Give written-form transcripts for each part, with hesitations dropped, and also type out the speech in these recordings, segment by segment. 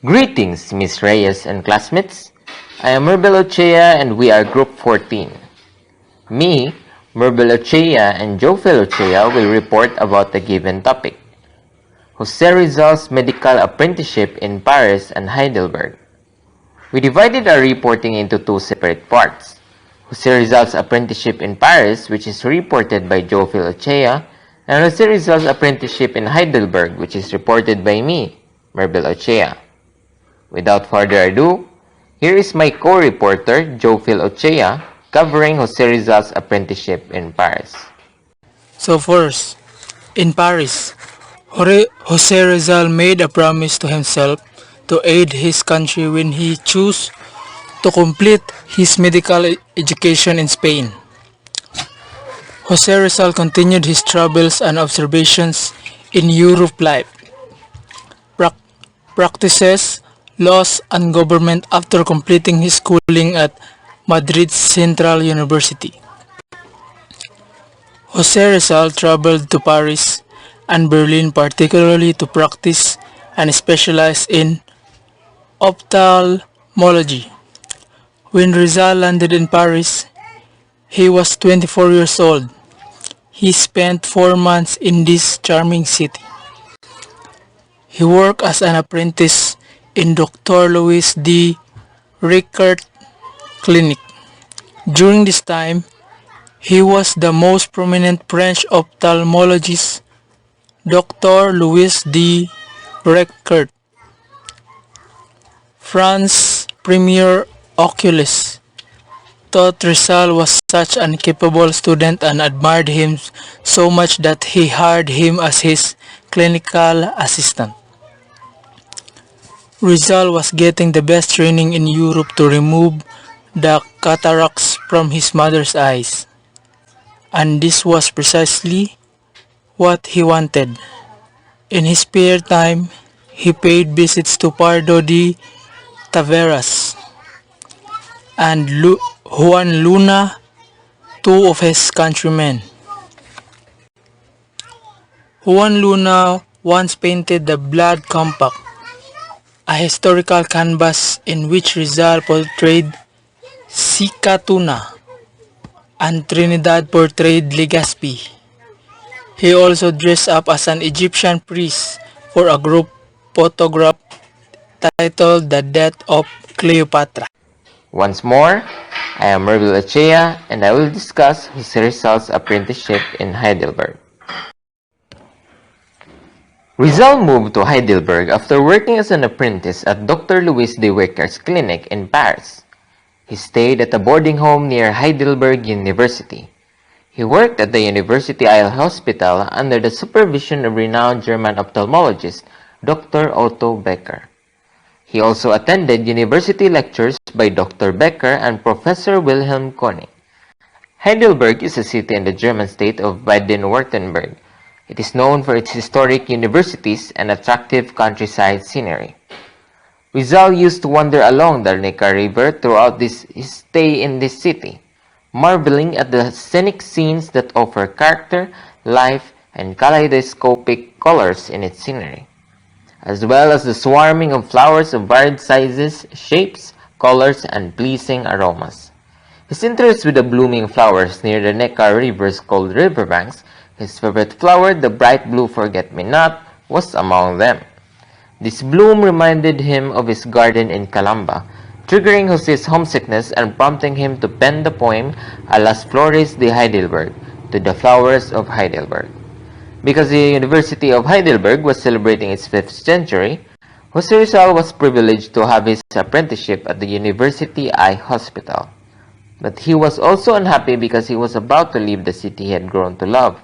Greetings, Miss Reyes and classmates. I am Merbel Ochea and we are Group 14. Me, Merbel Ochea and Jofel Ochea will report about the given topic. Jose Rizal's medical apprenticeship in Paris and Heidelberg. We divided our reporting into two separate parts. Jose Rizal's apprenticeship in Paris, which is reported by Jofel Ochea, and Jose Rizal's apprenticeship in Heidelberg, which is reported by me, Merbel Ochea. Without further ado, here is my co-reporter, Jofel Ochea, covering Jose Rizal's apprenticeship in Paris. So first, in Paris, Jose Rizal made a promise to himself to aid his country when he chose to complete his medical education in Spain. Jose Rizal continued his travels and observations in Europe life, practices, laws, and government after completing his schooling at Madrid's Central University. Jose Rizal traveled to Paris and Berlin particularly to practice and specialize in ophthalmology. When Rizal landed in Paris, he was 24 years old. He spent 4 months in this charming city. He worked as an apprentice in Dr. Louis D. Rickert Clinic. During this time, he was the most prominent French ophthalmologist, Dr. Louis D. Rickert, France's premier oculist, thought Rizal was such an capable student and admired him so much that he hired him as his clinical assistant. Rizal was getting the best training in Europe to remove the cataracts from his mother's eyes, and this was precisely what he wanted. In his spare time, he paid visits to Pardo de Taveras and Juan Luna, two of his countrymen. Juan Luna once painted the Blood Compact, a historical canvas in which Rizal portrayed Sicatuna and Trinidad portrayed Legazpi. He also dressed up as an Egyptian priest for a group photograph titled The Death of Cleopatra. Once more, I am Merbel Ochea and I will discuss Jose Rizal's apprenticeship in Heidelberg. Rizal moved to Heidelberg after working as an apprentice at Dr. Louis de Rickert's clinic in Paris. He stayed at a boarding home near Heidelberg University. He worked at the University Eye Hospital under the supervision of renowned German ophthalmologist Dr. Otto Becker. He also attended university lectures by Dr. Becker and Professor Wilhelm Koenig. Heidelberg is a city in the German state of Baden-Württemberg. It is known for its historic universities and attractive countryside scenery. Rizal used to wander along the Neckar River throughout his stay in this city, marveling at the scenic scenes that offer character, life, and kaleidoscopic colors in its scenery, as well as the swarming of flowers of varied sizes, shapes, colors, and pleasing aromas. His interest with the blooming flowers near the Neckar rivers called riverbanks, his favorite flower, the bright blue forget-me-not, was among them. This bloom reminded him of his garden in Calamba, triggering Jose's homesickness and prompting him to pen the poem A las Flores de Heidelberg, to the flowers of Heidelberg. Because the University of Heidelberg was celebrating its 5th century, Jose Rizal was privileged to have his apprenticeship at the University Eye Hospital. But he was also unhappy because he was about to leave the city he had grown to love.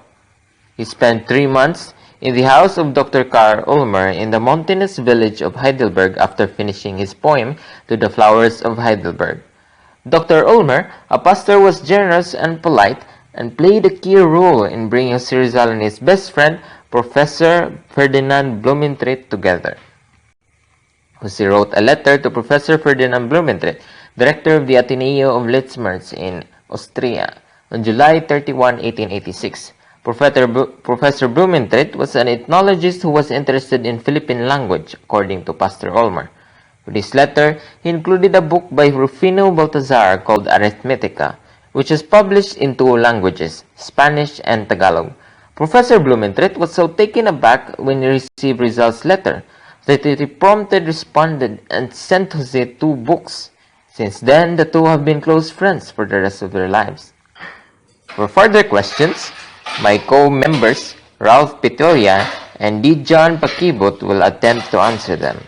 He spent 3 months in the house of Dr. Karl Ulmer in the mountainous village of Heidelberg after finishing his poem To the Flowers of Heidelberg. Dr. Ulmer, a pastor, was generous and polite and played a key role in bringing Jose Rizal and his best friend, Professor Ferdinand Blumentritt, together. Jose wrote a letter to Professor Ferdinand Blumentritt, director of the Ateneo of Litzmerz in Austria, on July 31, 1886. Professor Blumentritt was an ethnologist who was interested in Philippine language, according to Pastor Ulmer. With his letter, he included a book by Rufino Baltazar called Arithmetica, which was published in two languages, Spanish and Tagalog. Professor Blumentritt was so taken aback when he received Rizal's letter that he promptly responded and sent Jose two books. Since then, the two have been close friends for the rest of their lives. For further questions, my co-members Ralph Pitoria and D. John Pakibot will attempt to answer them.